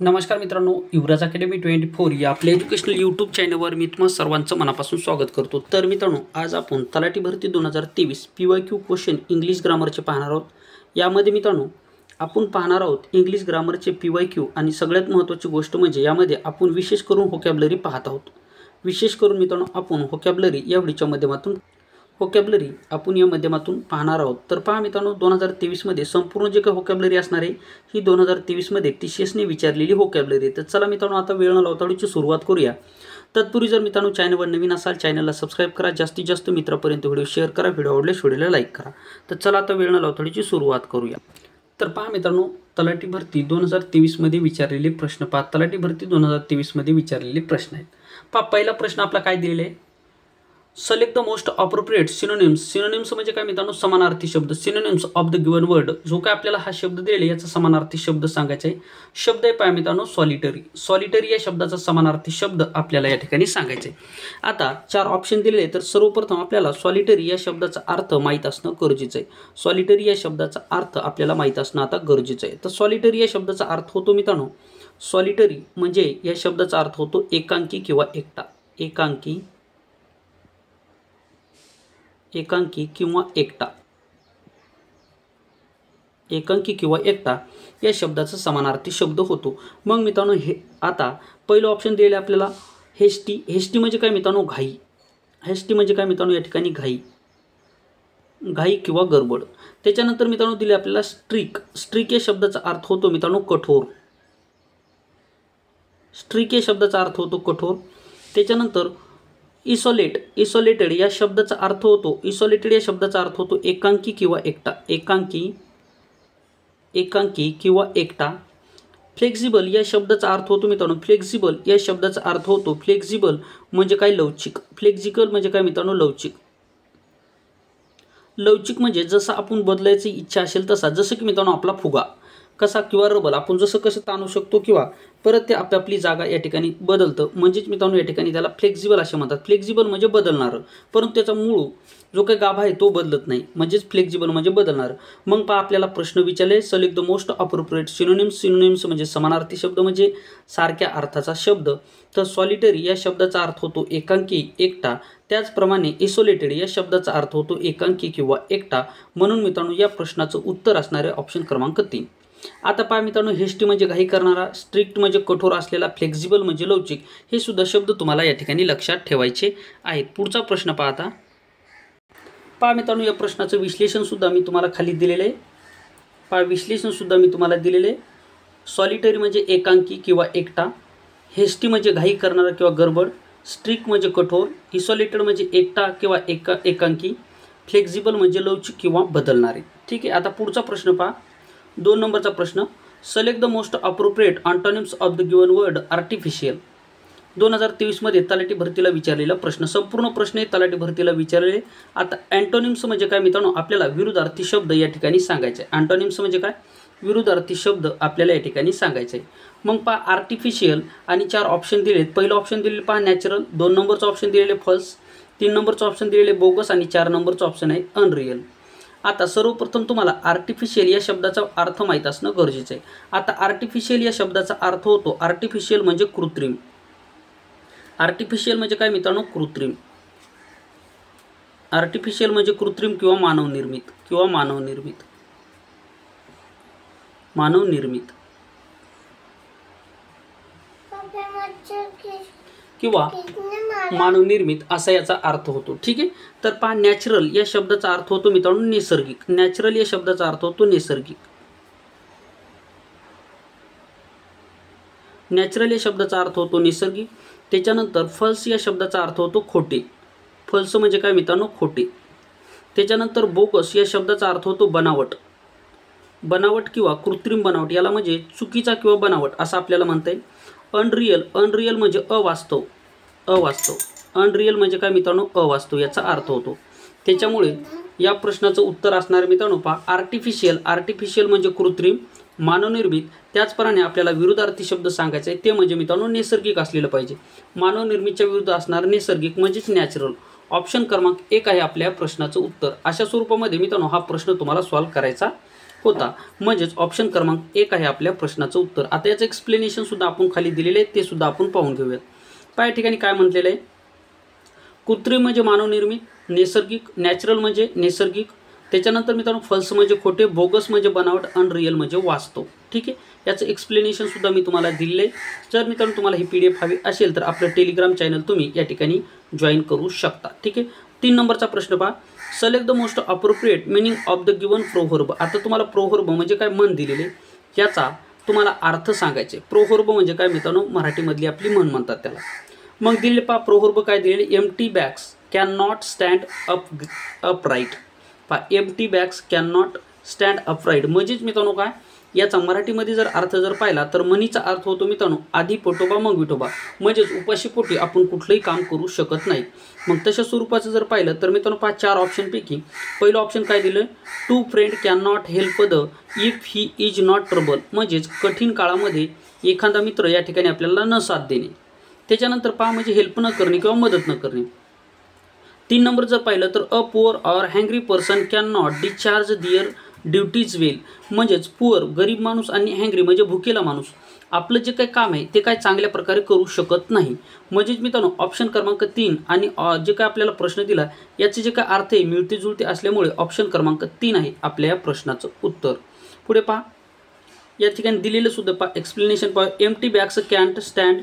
नमस्कार मित्रांनो, युवराज अकॅडमी 24 या आपल्या एज्युकेशनल यूट्यूब चॅनलवर मी तुम्हा सर्वांचं मनापासून स्वागत करतो। तर मित्रांनो, आज आपण तलाठी भरती 2023 PYQ क्वेश्चन इंग्लिश ग्रामरचे पाहणार आहोत। यामध्ये मित्रांनो आपण पाहणार आहोत इंग्लिश ग्रामरचे PYQ आणि सगळ्यात महत्त्वाची गोष्ट म्हणजे यामध्ये आपण विशेष करून व्होकॅब्युलरी पाहत आहोत। विशेष करून मित्रांनो आपण व्होकॅब्युलरी या व्हिडिओच्या माध्यमातून आपण या माध्यमातून पाहणार आहोत। तर पहा मित्रांनो, 2023 मध्ये संपूर्ण जे काही व्होकॅब्युलरी असणार आहे ही 2023 मध्ये TCS ने विचारलेली व्होकॅब्युलरी आहे। तर चला मित्रांनो, आता वेळ न लावता व्हिडिओची सुरुवात करूया। तत्पूर्वी जर मित्रांनो चॅनलवर नवीन असाल चॅनलला सबस्क्राइब करा, जास्तीत जास्त मित्रांपर्यंत व्हिडिओ शेअर करा, व्हिडिओ आवडल्यास व्हिडिओला लाईक करा। तर चला आता वेळ न लावता व्हिडिओची सुरुवात करूया। तर पहा मित्रांनो, तलाठी भरती 2023 मध्ये विचारलेले प्रश्न पहा। तलाठी भरती 2023 मध्ये विचारलेले प्रश्न आहेत। पहा, पहिला प्रश्न आपला काय दिलेला आहे, select the most appropriate synonyms. Synonyms म्हणजे काय मित्रांनो, समानार्थी शब्द। Synonyms of the given word, जो काय आपल्याला हा शब्द दिलेला याचा समानार्थी शब्द सांगायचा आहे। शब्द आहे पहा मित्रांनो सॉलिटरी। सॉलिटरी या शब्दाचा समानार्थी शब्द आपल्याला या ठिकाणी सांगायचा आहे। आता 4 ऑप्शन दिलेले, तर सर्वप्रथम आपल्याला सॉलिटरी या शब्दाचा अर्थ माहित असणं गरजेचं आहे। सॉलिटरी या शब्दाचा अर्थ आपल्याला माहित असणं आता गरजेचं आहे। तर सॉलिटरी या शब्दाचा अर्थ होतो मित्रांनो, सॉलिटरी म्हणजे या शब्दाचा अर्थ होतो एकांकी किंवा एकटा। एकांकी किंवा एकटा। एकांकी किंवा एकटा या शब्दाचा समानार्थी शब्द होतो। मग मित्रांनो हे आता पहिलं ऑप्शन दिलेलं आपल्याला हेस्टी। हेस्टी म्हणजे काय मित्रांनो, घाई। हेस्टी म्हणजे काय मित्रांनो, या ठिकाणी घाई किंवा गडबड। त्याच्यानंतर मित्रांनो दिले आपल्याला स्ट्रिक। स्ट्रिक या शब्दाचा अर्थ होतो मित्रांनो कठोर। स्ट्रिक या शब्दाचा अर्थ होतो कठोर। त्याच्यानंतर इसोलेटेड या शब्दाचा अर्थ होतो, इसोलेटेड या शब्दाचा अर्थ होतो एकांकी किंवा एकटा। एकांकी किंवा एकटा। फ्लेक्सिबल या शब्दाचा अर्थ होतो मित्रांनो, फ्लेक्सिबल या शब्दाचा अर्थ होतो फ्लेक्सिबल म्हणजे काय, लवचिक। फ्लेक्सिबल म्हणजे काय मित्रांनो, लवचिक। लवचिक म्हणजे जसं आपण बदलायची इच्छा असेल तसा, जसं की मित्रांनो आपला फुगा कसा किंवा रबल आपण जसं कसं ताणू शकतो किंवा परत ते आपली जागा या ठिकाणी बदलतं, म्हणजेच मित्रांनो या ठिकाणी त्याला फ्लेक्सिबल असे म्हणतात। फ्लेक्सिबल म्हणजे बदलणारं, परंतु त्याचा मूळ जो काही गाभा आहे तो बदलत नाही, म्हणजेच फ्लेक्सिबल म्हणजे बदलणारं। मग पहा आपल्याला प्रश्न विचारले, select the most appropriate synonyms. Synonyms म्हणजे समानार्थी शब्द म्हणजे सारख्या अर्थाचा शब्द। तर सॉलिटरी या शब्दाचा अर्थ होतो एकांकी, एकटा। त्याचप्रमाणे इसोलेटेड या शब्दाचा अर्थ होतो एकांकी किंवा एकटा। म्हणून मित्रांनो या प्रश्नाचं उत्तर असणारे ऑप्शन क्रमांक 3। आता पहा मित्रांनो, हेस्टी म्हणजे घाई करणारा, स्ट्रिक्ट म्हणजे कठोर असलेला, फ्लेक्सिबल म्हणजे लवचिक, हे सुद्धा शब्द तुम्हाला या ठिकाणी लक्षात ठेवायचे आहेत। पुढचा प्रश्न पहा आता। पहा मित्रांनो, या प्रश्नाचं विश्लेषण सुद्धा मी तुम्हाला खाली दिलेलं आहे। पहा विश्लेषण सुद्धा मी तुम्हाला दिलेलं आहे। सॉलिटरी म्हणजे एकांकी किंवा एकटा, हेस्टी म्हणजे घाई करणारा किंवा गडबड, स्ट्रिक्ट म्हणजे कठोर, इसोलेटेड म्हणजे एकटा किंवा एकांकी, फ्लेक्सिबल म्हणजे लवचिक किंवा बदलणारे। ठीक आहे, आता पुढचा प्रश्न पहा, 2 नंबरचा प्रश्न, select the most appropriate antonyms of the given word artificial. 2023 मध्ये तलाठी भरतीला विचारलेला प्रश्न, संपूर्ण प्रश्न आहे तलाठी भरतीला विचारलेले। आता अँटोनिम्स म्हणजे काय मित्रांनो, आपल्याला विरुद्धार्थी शब्द या ठिकाणी सांगायचे आहे। अँटोनिम्स म्हणजे काय, विरुद्धार्थी शब्द आपल्याला या ठिकाणी सांगायचे आहे। मग पहा आर्टिफिशियल आणि 4 ऑप्शन दिलेत। पहिलं ऑप्शन दिलेले पहा नॅचरल, 2 नंबरचं ऑप्शन दिलेले फॉल्स, 3 नंबरचं ऑप्शन दिलेले बोगस आणि 4 नंबरचं ऑप्शन आहे अनरियल। आता सर्वप्रथम तुम्हाला आर्टिफिशियल या शब्दाचा अर्थ माहीत असणं गरजेचं आहे। आता आर्टिफिशियल या शब्दाचा अर्थ होतो, आर्टिफिशियल म्हणजे कृत्रिम। आर्टिफिशियल म्हणजे काय मित्रांनो, कृत्रिम। आर्टिफिशियल म्हणजे कृत्रिम किंवा मानवनिर्मित किंवा मानवनिर्मित असा याचा अर्थ होतो। ठीक आहे, तर पहा नॅचरल या शब्दाचा अर्थ होतो मित्रांनो नैसर्गिक। नॅचरल या शब्दाचा अर्थ होतो नैसर्गिक। नॅचरल या शब्दाचा अर्थ होतो नैसर्गिक। त्याच्यानंतर फॉल्स या शब्दाचा अर्थ होतो खोटे। फॉल्स म्हणजे काय मित्रांनो, खोटे। त्याच्यानंतर बोगस या शब्दाचा अर्थ होतो बनावट। बनावट किंवा कृत्रिम बनावट, याला म्हणजे चुकीचा किंवा बनावट असं आपल्याला म्हणता येईल। अनरियल म्हणजे अवास्तव। अनरियल म्हणजे काय मित्रांनो, अवास्तव याचा अर्थ होतो। त्याच्यामुळे या प्रश्नाचं उत्तर असणार मित्रांनो पहा आर्टिफिशियल म्हणजे कृत्रिम, मानवनिर्मित। त्याचप्रमाणे आपल्याला विरुद्धार्थी शब्द सांगायचा आहे, ते म्हणजे मित्रांनो नैसर्गिक असलेलं पाहिजे। मानवनिर्मितच्या विरुद्ध असणार नैसर्गिक म्हणजेच नॅचरल। ऑप्शन क्रमांक 1 आहे आपल्या प्रश्नाचं उत्तर। अशा स्वरूपामध्ये मित्रांनो हा प्रश्न तुम्हाला सॉल्व्ह करायचा होता, म्हणजेच ऑप्शन क्रमांक 1 आहे आपल्या प्रश्नाचं उत्तर. आता याचं एक्सप्लेनेशन सुद्धा आपण खाली दिलेले आहे, ते सुद्धा आपण पाहून घेऊयात. पहा या ठिकाणी काय म्हटलेलं आहे, कृत्रिम म्हणजे मानवनिर्मित, नैसर्गिक, नॅचरल म्हणजे नैसर्गिक, त्याच्यानंतर मित्रांनो फल्स म्हणजे खोटे, बोगस म्हणजे बनावट, अनरियल म्हणजे वास्तव. ठीक आहे, याचं एक्सप्लेनेशन सुद्धा मी तुम्हाला दिलेलं आहे. जर मित्रांनो तुम्हाला ही PDF हवी असेल तर आपलं टेलिग्राम चॅनल तुम्ही या ठिकाणी जॉईन करू शकता. ठीक आहे. 3 नंबरचा प्रश्न पहा, select the most appropriate meaning of the given proverb. आता तुम्हाला प्रोव्हर्ब म्हणजे काय म्हण दिलेले, याचा तुम्हाला अर्थ सांगायचे. प्रोव्हर्ब म्हणजे काय मित्रांनो, मराठीमधली आपली म्हण म्हणतात त्याला. मग दिलेले पहा प्रोव्हर्ब काय दिलेले, empty bags can not stand upright. पहा empty bags can not stand upright म्हणजेच मित्रांनो काय, याचा मराठीमध्ये जर अर्थ जर पाहिला तर म्हणीचा अर्थ होतो मित्रांनो आधी पोटोबा मग विठोबा, म्हणजेच उपाशीपोटी आपण कुठलंही काम करू शकत नाही. मग तशा स्वरूपाचं जर पाहिलं तर मित्रांनो पहा 4 ऑप्शनपैकी पहिलं ऑप्शन काय दिलं, to friend can not help the if he is not trouble, म्हणजेच कठीण काळामध्ये एखादा मित्र या ठिकाणी आपल्याला न साथ देणे. त्याच्यानंतर पहा म्हणजे हेल्प न करणे किंवा मदत न करणे. 3 नंबर जर पाहिलं तर a poor or hungry person can not discharge their duties well, म्हणजेच पुअर गरीब माणूस आणि हँग्री म्हणजे भुकेला माणूस आपलं जे काही काम आहे ते काय चांगल्या प्रकारे करू शकत नाही. म्हणजेच मित्रांनो ऑप्शन क्रमांक 3 आणि जे काय आपल्याला प्रश्न दिला याचे जे काय अर्थ आहे मिळते जुळते असल्यामुळे ऑप्शन क्रमांक 3 आहे आपल्या या प्रश्नाचं उत्तर. पुढे पहा या ठिकाणी दिलेलं सुद्धा पहा एक्सप्लेनेशन पहा, empty bags can't stand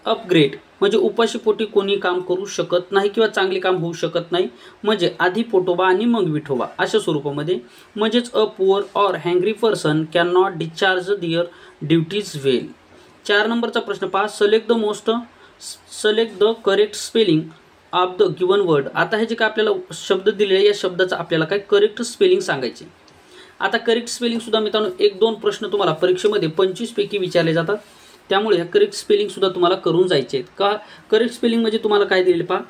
upgrade म्हणजे उपाशीपोटी कोणी काम करू शकत नाही किंवा चांगले काम होऊ शकत नाही, म्हणजे आधी पोटोबा आणि मग विठोबा अशा स्वरूपामध्ये. म्हणजेच a poor or hungry person can not discharge their duties well. 4 नंबरचा प्रश्न पहा, select the correct spelling of the given word. आता हे जे काय आपल्याला शब्द दिलेले या शब्दाचा आपल्याला काय करेक्ट स्पेलिंग सांगायचे. आता करेक्ट स्पेलिंग सुद्धा मित्रांनो 1-2 प्रश्न तुम्हाला परीक्षेमध्ये 25 पैकी विचारले जातात, त्यामुळे ह्या करेक्ट स्पेलिंग सुद्धा तुम्हाला करून जायचे आहेत. का करेक्ट स्पेलिंग म्हणजे तुम्हाला काय दिलेले पहा,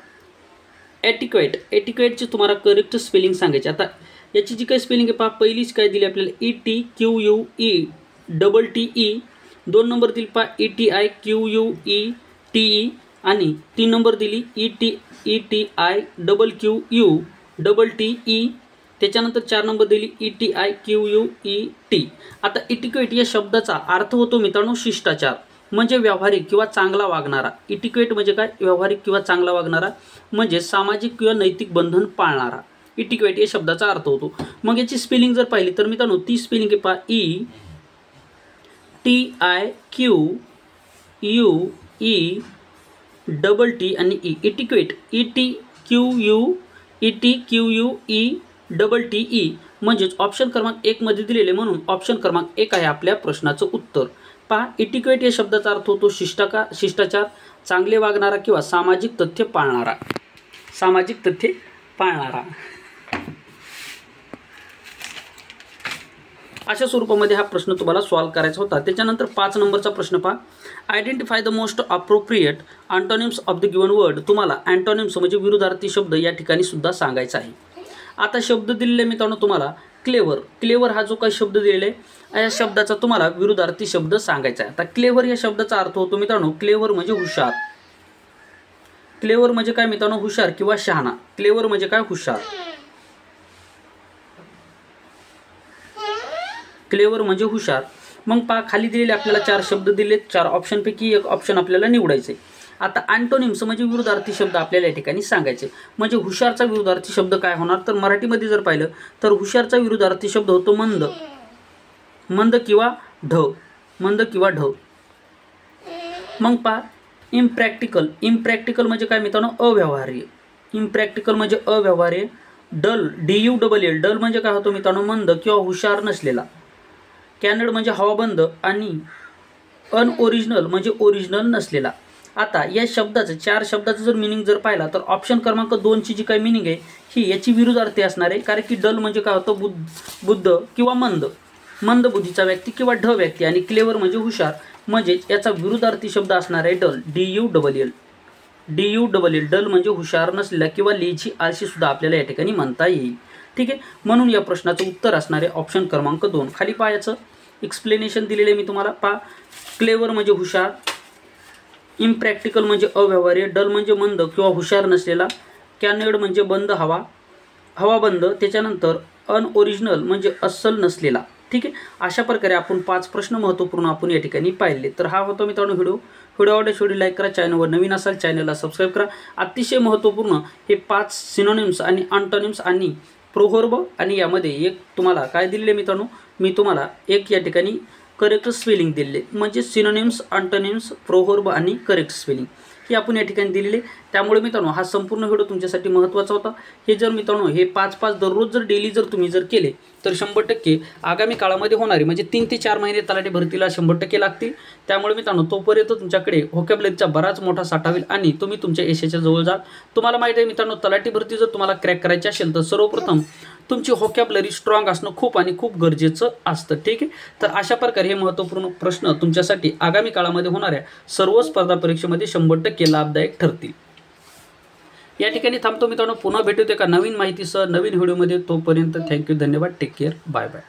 एटिक्वेट, एटिक्वेटचे तुम्हाला करेक्ट स्पेलिंग सांगायचे. आता याची जी काही स्पेलिंग आहे पहा, पहिलीच काय दिली आपल्याला ETQUE $TE. 2 नंबर दिली पहा ETIQUETE आणि 3 नंबर दिली ETIQQUTTE. त्याच्यानंतर 4 नंबर दिली ETIQUET. आता इटिक्वेट या शब्दाचा अर्थ होतो मित्रांनो शिष्टाचार, म्हणजे व्यावहारिक किंवा चांगला वागणारा. इटिक्वेट म्हणजे काय, व्यावहारिक किंवा चांगला वागणारा म्हणजे सामाजिक किंवा नैतिक बंधन पाळणारा. इटिक्वेट या शब्दाचा अर्थ होतो. मग याची स्पेलिंग जर पाहिली तर मित्रांनो ती स्पेलिंग आहे पहा ETIQUETT आणि E. इटिक्वेट ETQUETTE म्हणजेच ऑप्शन क्रमांक 1 मध्ये दिलेले, म्हणून ऑप्शन क्रमांक 1 आहे आपल्या प्रश्नाचं उत्तर. पहा इटिक्वेट या शब्दाचा अर्थ होतो शिष्टाचार, चांगले वागणारा किंवा सामाजिक तथ्य पाळणारा. सामाजिक तथ्य पाळणारा अशा स्वरूपामध्ये हा प्रश्न तुम्हाला सॉल्व करायचा होता. त्याच्यानंतर 5 नंबरचा प्रश्न पहा, identify the most appropriate antonyms of the given word. तुम्हाला अँटोनिम्स म्हणजे विरुद्धार्थी शब्द या ठिकाणी सुद्धा सांगायचा आहे. आता शब्द दिलेले मित्रांनो तुम्हाला क्लेवर, क्लेवर हा जो काही शब्द दिलेला आहे या शब्दाचा तुम्हाला विरुद्धार्थी शब्द सांगायचा आहे. आता क्लेवर या शब्दाचा अर्थ होतो मित्रांनो, क्लेवर म्हणजे हुशार. क्लेवर म्हणजे काय मित्रांनो, हुशार किंवा शहाणा. क्लेवर म्हणजे काय, हुशार. क्लेवर म्हणजे हुशार. मग पहा खाली दिलेले आपल्याला 4 शब्द दिलेत, 4 ऑप्शनपैकी एक ऑप्शन आपल्याला निवडायचे. आता अँटोनिम्स म्हणजे विरुद्धार्थी शब्द आपल्याला या ठिकाणी सांगायचे. म्हणजे हुशारचा विरुद्धार्थी शब्द काय होणार, तर मराठीमध्ये जर पाहिलं तर हुशारचा विरुद्धार्थी शब्द होतो मंद, मंद किंवा ढ, मंद किंवा ढ. मग पहा इम्प्रॅक्टिकल, इम्प्रॅक्टिकल म्हणजे काय मित्रांनो, अव्यवहार्य. इम्प्रॅक्टिकल म्हणजे अव्यवहार्य. डल, DULL, डल म्हणजे काय होतो मित्रांनो, मंद किंवा हुशार नसलेला. कॅनड म्हणजे हवाबंद आणि अनओरिजिनल म्हणजे ओरिजिनल नसलेला. आता या शब्दाचं 4 शब्दाचं जर मिनिंग जर पाहिला तर ऑप्शन क्रमांक 2 ची जी काही मिनिंग आहे ही याची विरुद्धार्थी असणार आहे. कारण की डल म्हणजे काय होतं, बुद्ध किंवा मंद, मंद बुद्धीचा व्यक्ती किंवा ढ व्यक्ती. आणि क्लेवर म्हणजे हुशार, म्हणजे याचा विरुद्धार्थी शब्द असणार आहे डल, DULL. डल म्हणजे हुशार नसलेला किंवा लेझी, आळशी सुद्धा आपल्याला या ठिकाणी म्हणता येईल. ठीक आहे, म्हणून या प्रश्नाचं उत्तर असणार आहे ऑप्शन क्रमांक 2. खाली पहा याचं एक्सप्लेनेशन दिलेले मी तुम्हाला. पहा क्लेवर म्हणजे हुशार, इम्प्रॅक्टिकल म्हणजे अव्यवहार्य, डल म्हणजे मंद किंवा हुशार नसलेला, कॅनड म्हणजे बंद हवा, हवाबंद. त्याच्यानंतर अनओरिजिनल म्हणजे अस्सल नसलेला. ठीक आहे, अशा प्रकारे आपण 5 प्रश्न महत्त्वपूर्ण आपण या ठिकाणी पाहिले. तर हा होता मित्रांनो व्हिडिओ आवडल्यास व्हिडिओ लाईक करा, चॅनलवर नवीन असाल चॅनलला सबस्क्राईब करा. अतिशय महत्त्वपूर्ण हे 5 सिनोनिम्स आणि अँटोनिम्स आणि प्रोव्हर्ब आणि यामध्ये एक तुम्हाला काय दिलेले मित्रांनो, मी तुम्हाला एक या ठिकाणी करेक्ट स्पेलिंग दिलेले, म्हणजे सिनोनिम्स, अँटोनिम्स, प्रोव्हर्ब आणि करेक्ट स्पेलिंग हे आपण या ठिकाणी दिलेले. त्यामुळे मित्रांनो हा संपूर्ण व्हिडिओ तुमच्यासाठी महत्त्वाचा होता. हे जर मित्रांनो हे 5-5 दररोज जर डेली जर तुम्ही जर केले तर 100% आगामी काळामध्ये होणारी म्हणजे 3 ते 4 महिने तलाठी भरतीला 100% लागतील. त्यामुळे मित्रांनो तोपर्यंत तुमच्याकडे व्होकॅब्युलरीचा बराच मोठा साठा होईल आणि तुम्ही तुमच्या यशाच्या जवळ जाल. तुम्हाला माहिती आहे मित्रांनो, तलाठी भरती जर तुम्हाला क्रॅक करायची असेल तर सर्वप्रथम तुमची व्होकॅब्युलरी स्ट्रॉंग असणं खूप आणि खूप गरजेचं असतं. ठीक आहे, तर अशा प्रकारे हे महत्त्वपूर्ण प्रश्न तुमच्यासाठी आगामी काळामध्ये होणाऱ्या सर्व स्पर्धा परीक्षेमध्ये 100% लाभदायक ठरतील. या ठिकाणी थांबतो मित्रांनो, पुन्हा भेटूया एका नवीन माहितीसह नवीन व्हिडिओमध्ये. तोपर्यंत थँक्यू, धन्यवाद, टेक केअर, बाय बाय.